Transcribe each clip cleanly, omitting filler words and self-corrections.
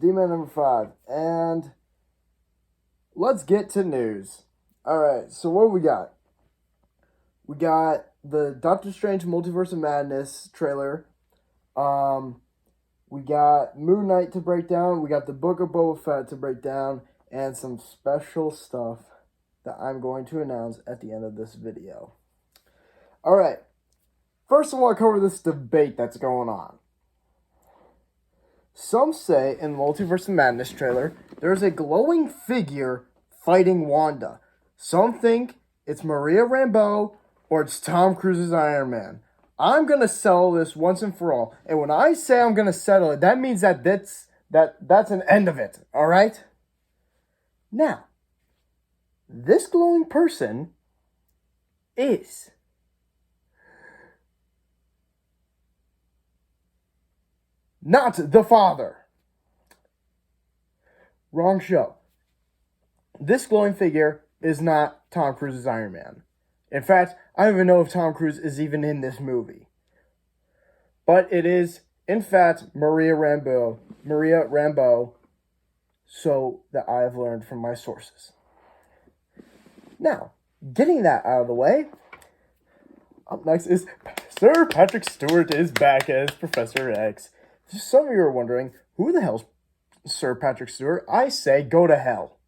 Dman number 5, and let's get to news. Alright, so what we got? We got the Doctor Strange Multiverse of Madness trailer. We got Moon Knight to break down. We got the Book of Boba Fett to break down, and some special stuff that I'm going to announce at the end of this video. Alright, first I want to cover this debate that's going on. Some say in the Multiverse of Madness trailer, there's a glowing figure fighting Wanda. Some think it's Maria Rambeau or it's Tom Cruise's Iron Man. I'm going to settle this once and for all. And when I say I'm going to settle it, that means that's an end of it. All right? Now, this glowing person is not the Father. Wrong show. This glowing figure is not Tom Cruise's Iron Man. In fact, I don't even know if Tom Cruise is even in this movie. But it is, in fact, Maria Rambeau, so that I have learned from my sources. Now, getting that out of the way, up next is Sir Patrick Stewart is back as Professor X. Some of you are wondering, who the hell's Sir Patrick Stewart? I say, go to hell.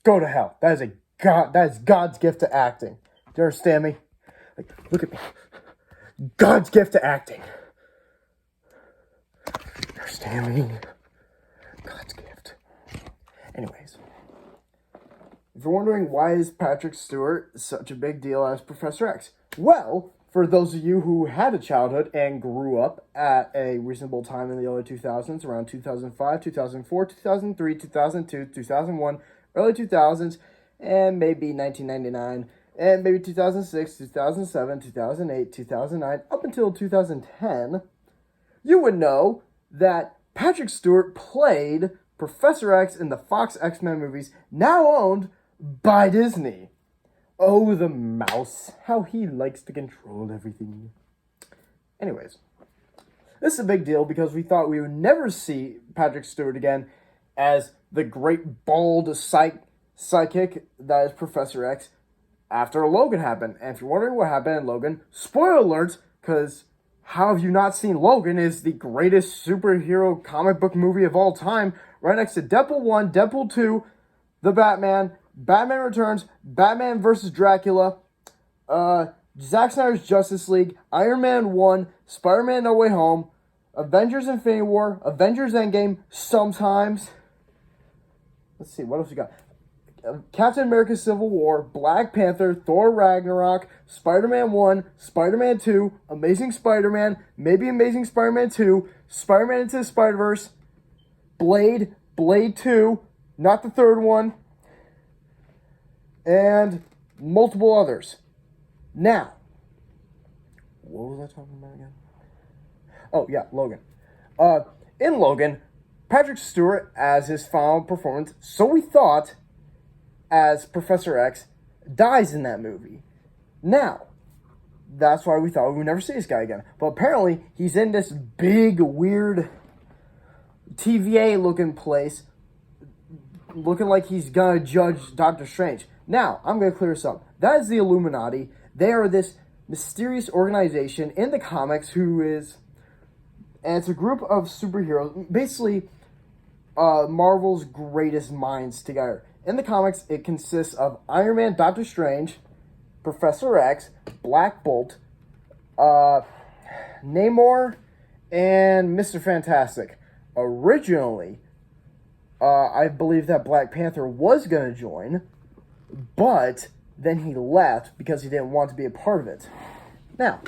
Go to hell. That is God's gift to acting. Do you understand me? Like, look at me. God's gift to acting. Do you understand me? God's gift. Anyways, if you're wondering why is Patrick Stewart such a big deal as Professor X, well, for those of you who had a childhood and grew up at a reasonable time in the early 2000s, around 2005, 2004, 2003, 2002, 2001, early 2000s, and maybe 1999, and maybe 2006, 2007, 2008, 2009, up until 2010, you would know that Patrick Stewart played Professor X in the Fox X-Men movies, now owned by Disney. Oh, the mouse. How he likes to control everything. Anyways, this is a big deal because we thought we would never see Patrick Stewart again as the great bald psychic that is Professor X after Logan happened. And if you're wondering what happened in Logan, spoiler alert, because how have you not seen Logan is the greatest superhero comic book movie of all time, right next to Deadpool 1, Deadpool 2, The Batman, Batman Returns, Batman vs. Dracula, Zack Snyder's Justice League, Iron Man 1, Spider-Man No Way Home, Avengers Infinity War, Avengers Endgame, sometimes. Let's see, what else we got? Captain America Civil War, Black Panther, Thor Ragnarok, Spider-Man 1, Spider-Man 2, Amazing Spider-Man, maybe Amazing Spider-Man 2, Spider-Man Into the Spider-Verse, Blade 2, not the third one, and multiple others. Now, what was I talking about again? Oh, yeah, Logan. In Logan, Patrick Stewart, as his final performance, so we thought, as Professor X, dies in that movie. Now, that's why we thought we would never see this guy again. But apparently, he's in this big, weird TVA-looking place, looking like he's gonna judge Doctor Strange. Now, I'm gonna clear this up. That is the Illuminati. They are this mysterious organization in the comics and it's a group of superheroes, basically Marvel's greatest minds together. In the comics, it consists of Iron Man, Doctor Strange, Professor X, Black Bolt, Namor, and Mr. Fantastic. Originally, I believe that Black Panther was going to join, but then he left because he didn't want to be a part of it. Now,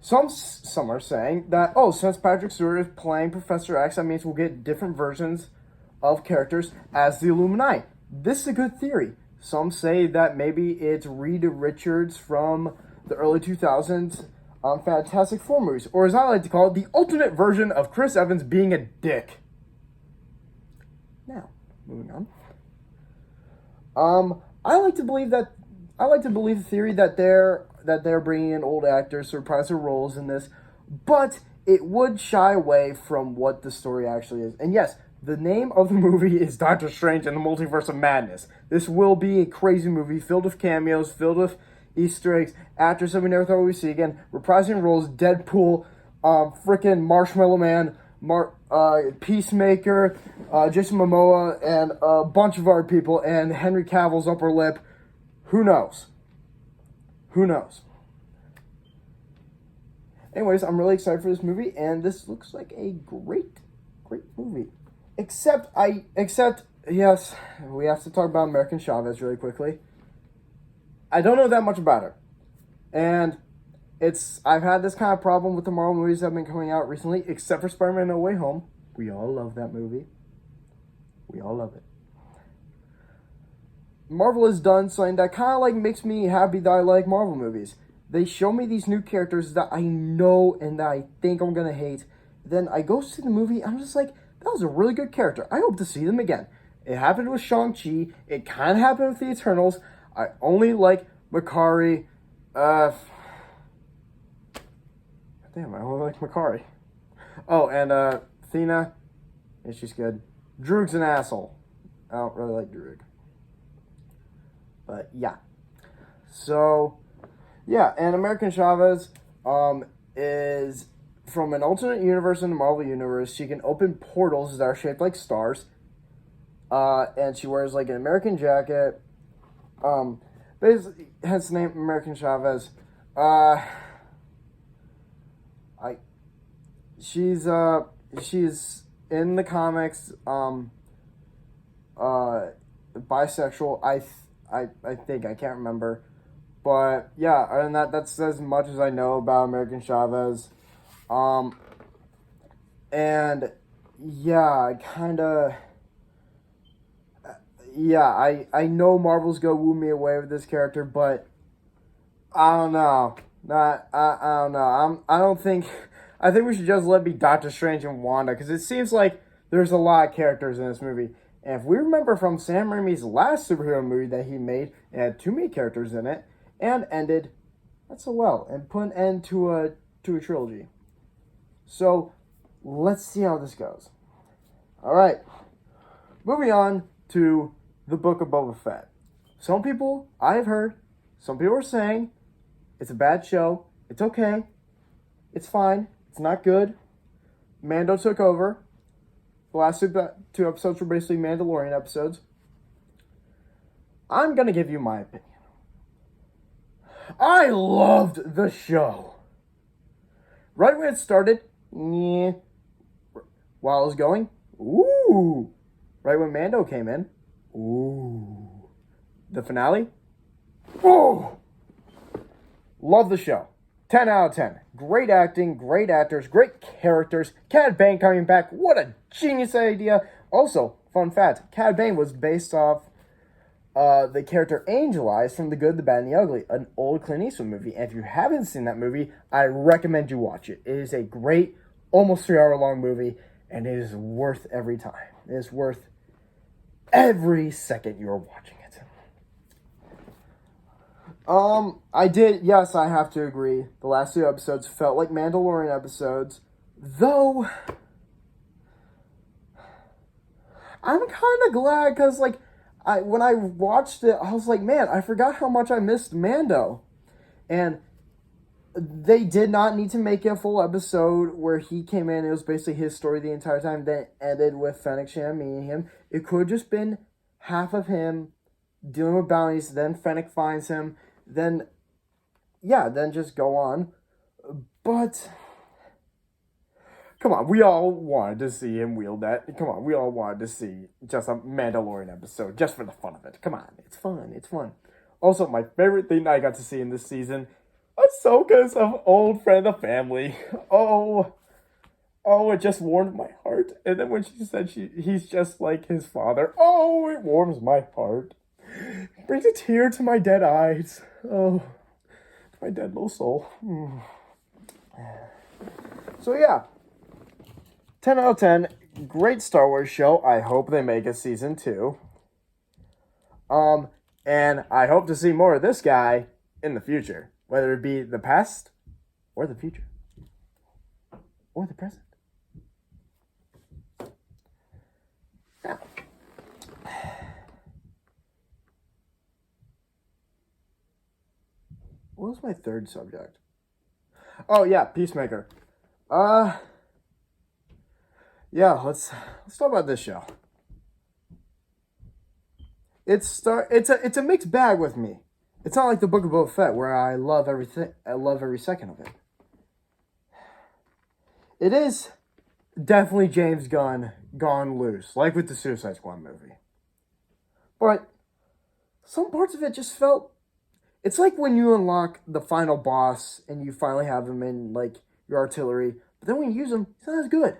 some are saying that, since Patrick Stewart is playing Professor X, that means we'll get different versions of characters as the Illuminati. This is a good theory. Some say that maybe it's Reed Richards from the early 2000s Fantastic Four movies, or as I like to call it, the alternate version of Chris Evans being a dick. Now, moving on. I like to believe the theory that they're bringing in old actors to reprise their roles in this, but it would shy away from what the story actually is. And yes, the name of the movie is Doctor Strange and the Multiverse of Madness. This will be a crazy movie filled with cameos, filled with Easter eggs, actors that we never thought we would see again, reprising roles, Deadpool, frickin' Marshmallow Man, Peacemaker, Jason Momoa, and a bunch of other people, and Henry Cavill's upper lip. Who knows? Who knows? Anyways, I'm really excited for this movie, and this looks like a great movie. Except, yes, we have to talk about American Chavez really quickly. I don't know that much about her. And I've had this kind of problem with the Marvel movies that have been coming out recently, except for Spider-Man No Way Home. We all love that movie. We all love it. Marvel has done something that kind of like makes me happy that I like Marvel movies. They show me these new characters that I know and that I think I'm going to hate. Then I go see the movie, I'm just like, that was a really good character. I hope to see them again. It happened with Shang-Chi. It kind of happened with the Eternals. I only like Makari. Damn, I only like Makari. Oh, and Athena. Yeah, she's good. Droog's an asshole. I don't really like Droog. But yeah. So, yeah, and American Chavez is from an alternate universe in the Marvel Universe. She can open portals that are shaped like stars. And she wears like an American jacket. Basically, hence the name American Chavez. She's in the comics, bisexual. I think, I can't remember, but yeah, and that's as much as I know about American Chavez. And yeah, I know Marvel's gonna woo me away with this character, but I don't know. I don't know. I think we should just let it be Doctor Strange and Wanda, because it seems like there's a lot of characters in this movie. And if we remember from Sam Raimi's last superhero movie that he made, it had too many characters in it, and ended not so well, and put an end to a trilogy. So, let's see how this goes. Alright, moving on to the Book of Boba Fett. Some people, I've heard, some people are saying, it's a bad show, it's okay, it's fine, it's not good. Mando took over. The last two episodes were basically Mandalorian episodes. I'm going to give you my opinion. I loved the show. Right when it started, yeah. While I was going, ooh. Right when Mando came in, ooh. The finale, ooh. Love the show. 10 out of 10. Great acting, great actors, great characters. Cad Bane coming back. What a genius idea. Also, fun fact, Cad Bane was based off the character Angel Eyes from The Good, the Bad, and the Ugly, an old Clint Eastwood movie. And if you haven't seen that movie, I recommend you watch it. It is a great, almost 3-hour long movie, and it is worth every time. It is worth every second you're watching it. Yes, I have to agree. The last 2 episodes felt like Mandalorian episodes, though I'm kind of glad, because, like, when I watched it, I was like, man, I forgot how much I missed Mando. And they did not need to make a full episode where he came in. It was basically his story the entire time. Then ended with Fennec Shand meeting him. It could have just been half of him dealing with bounties, then Fennec finds him, then just go on. But come on, we all wanted to see him wield that. Come on, we all wanted to see just a Mandalorian episode, just for the fun of it. Come on, it's fun. Also, my favorite thing that I got to see in this season, Ahsoka's an old friend of the family. Oh, it just warmed my heart. And then when she said he's just like his father, oh, it warms my heart. It brings a tear to my dead eyes. Oh, to my dead little soul. So yeah, 10 out of 10. Great Star Wars show. I hope they make a season 2. And I hope to see more of this guy in the future, whether it be the past or the future. or the present. Now, what was my third subject? Oh yeah, Peacemaker. Yeah, let's talk about this show. It's a mixed bag with me. It's not like the Book of Boba Fett where I love everything. I love every second of it. It is definitely James Gunn gone loose, like with the Suicide Squad movie. But some parts of it just felt. It's like when you unlock the final boss and you finally have him in like your artillery, but then when you use him, he's not as good.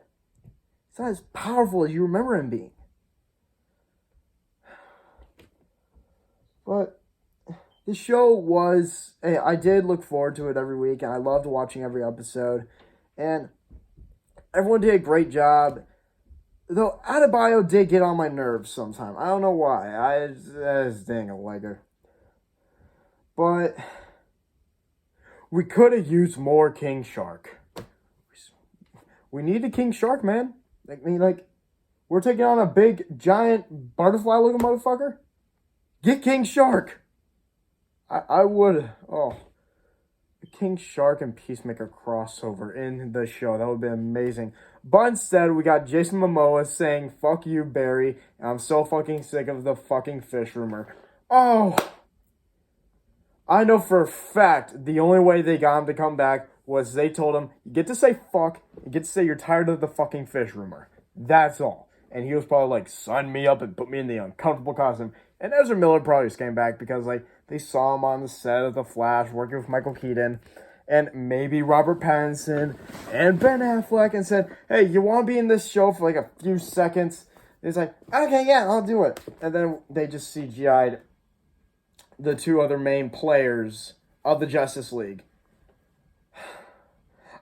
He's not as powerful as you remember him being. But the show was, I did look forward to it every week, and I loved watching every episode. And everyone did a great job. Though Adebayo did get on my nerves sometimes. I don't know why. I just didn't like her. But we could have used more King Shark. We need a King Shark, man. I mean, like, we're taking on a big, giant, butterfly-looking motherfucker. Get King Shark. I would. Oh, the King Shark and Peacemaker crossover in the show. That would be amazing. But instead, we got Jason Momoa saying, "Fuck you, Barry." And I'm so fucking sick of the fucking fish rumor. Oh. I know for a fact the only way they got him to come back was they told him, you get to say fuck, you get to say you're tired of the fucking fish rumor. That's all. And he was probably like, sign me up and put me in the uncomfortable costume. And Ezra Miller probably just came back because like they saw him on the set of The Flash working with Michael Keaton and maybe Robert Pattinson and Ben Affleck and said, hey, you want to be in this show for like a few seconds? And he's like, okay, yeah, I'll do it. And then they just CGI'd the two other main players of the Justice League.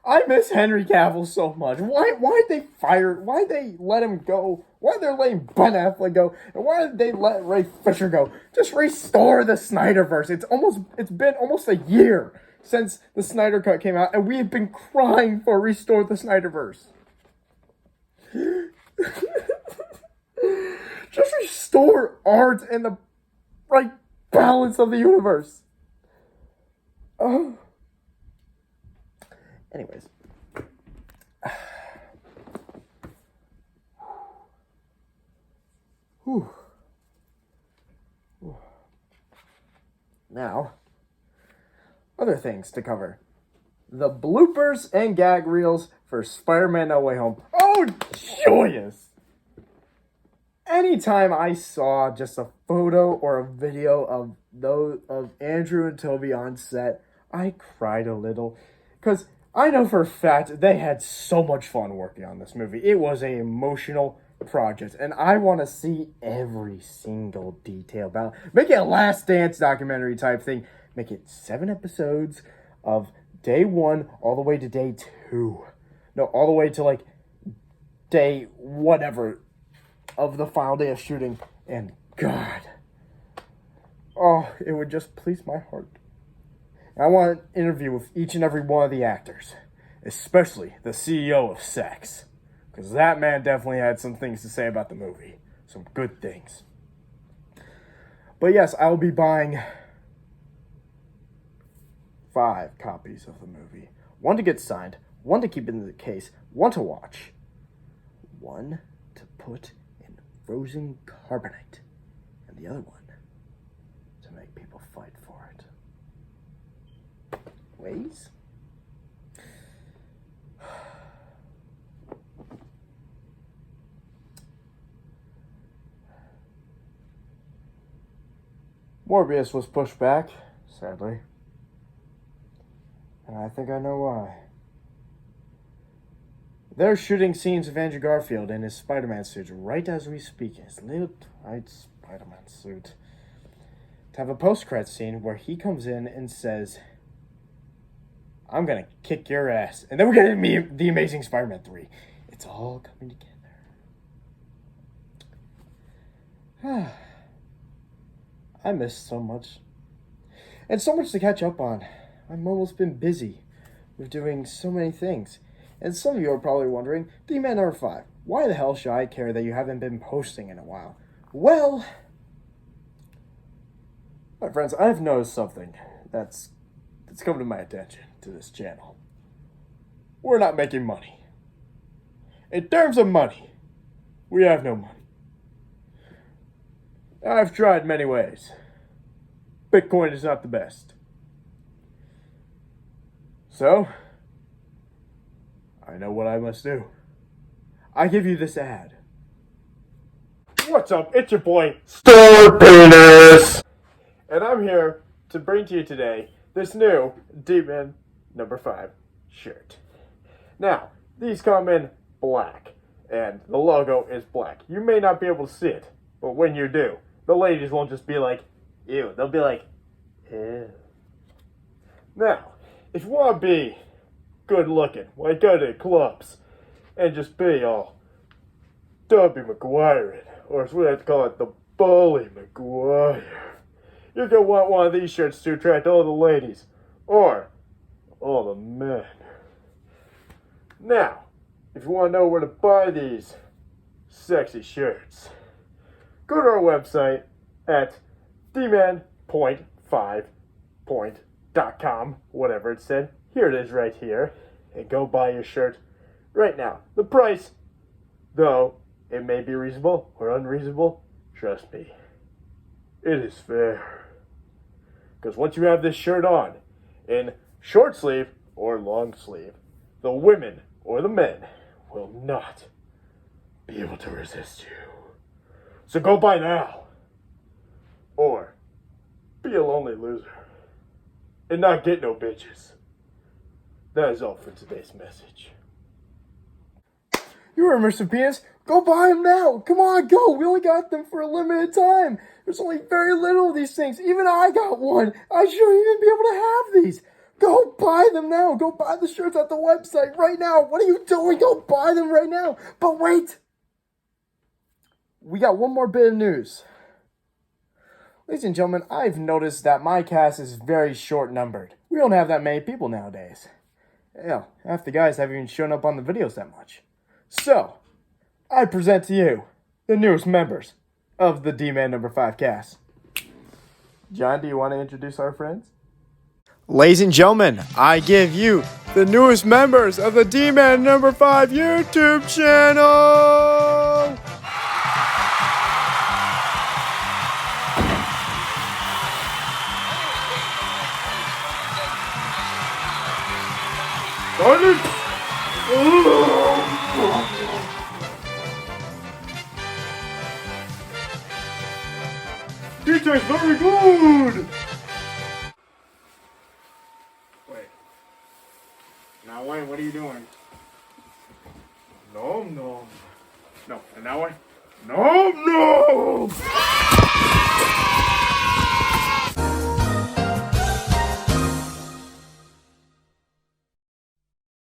I miss Henry Cavill so much. Why'd they fire? Why'd they let him go? Why'd they let Ben Affleck go? And why did they let Ray Fisher go? Just restore the Snyderverse. It's been almost a year since the Snyder Cut came out, and we have been crying for restore the Snyderverse. Just restore art and the right balance of the universe. Oh. Anyways. Whew. Now, other things to cover. The bloopers and gag reels for Spider-Man No Way Home. Oh, joyous! Anytime I saw just a photo or a video of Andrew and Toby on set, I cried a little. Because I know for a fact they had so much fun working on this movie. It was an emotional project, and I want to see every single detail about it. Make it a Last Dance documentary type thing. Make it 7 episodes of day 1 all the way to day 2. No, all the way to like day whatever of the final day of shooting. And God, oh, it would just please my heart. I want an interview with each and every one of the actors, especially the CEO of Sex, because that man definitely had some things to say about the movie. Some good things. But yes, I will be buying 5 copies of the movie. 1 to get signed, 1 to keep in the case, 1 to watch, 1 to put in frozen carbonite, and the other 1 to make people fight for it. Ways? Morbius was pushed back, sadly. And I think I know why. They're shooting scenes of Andrew Garfield in his Spider-Man suit right as we speak. His little tight Spider-Man suit. To have a post-credit scene where he comes in and says, I'm gonna kick your ass. And then we're gonna The Amazing Spider-Man 3. It's all coming together. I missed so much. And so much to catch up on. I've almost been busy with doing so many things. And some of you are probably wondering, Dman number 5, why the hell should I care that you haven't been posting in a while? Well, my friends, I've noticed something that's come to my attention to this channel. We're not making money. In terms of money, we have no money. I've tried many ways. Bitcoin is not the best. So, I know what I must do. I give you this ad. What's up? It's your boy, Stewart, and I'm here to bring to you today this new Dman number 5 shirt. Now, these come in black, and the logo is black. You may not be able to see it, but when you do, the ladies won't just be like, ew. They'll be like, ew. Now, if you want to be good looking, like go to clubs, and just be all Tubby McGuire, or as we like to call it, the Bully McGuire, you're going to want one of these shirts to attract all the ladies, or all the men. Now, if you want to know where to buy these sexy shirts, go to our website at dman.5.com, whatever it said. Here it is right here. And go buy your shirt right now. The price, though it may be reasonable or unreasonable, trust me, it is fair. Because once you have this shirt on, in short sleeve or long sleeve, the women or the men will not be able to resist you. So go buy now. Or be a lonely loser and not get no bitches. That is all for today's message. You remember some penis? Go buy them now. Come on, go. We only got them for a limited time. There's only very little of these things. Even I got one. I shouldn't even be able to have these. Go buy them now. Go buy the shirts at the website right now. What are you doing? Go buy them right now. But wait. We got one more bit of news. Ladies and gentlemen, I've noticed that my cast is very short-numbered. We don't have that many people nowadays. Hell, half the guys haven't even shown up on the videos that much. So, I present to you the newest members of the Dman number 5 cast. John, do you want to introduce our friends? Ladies and gentlemen, I give you the newest members of the Dman number 5 YouTube channel! It tastes very good! Wait. Now Wayne, what are you doing? No. No, and now Wayne? No!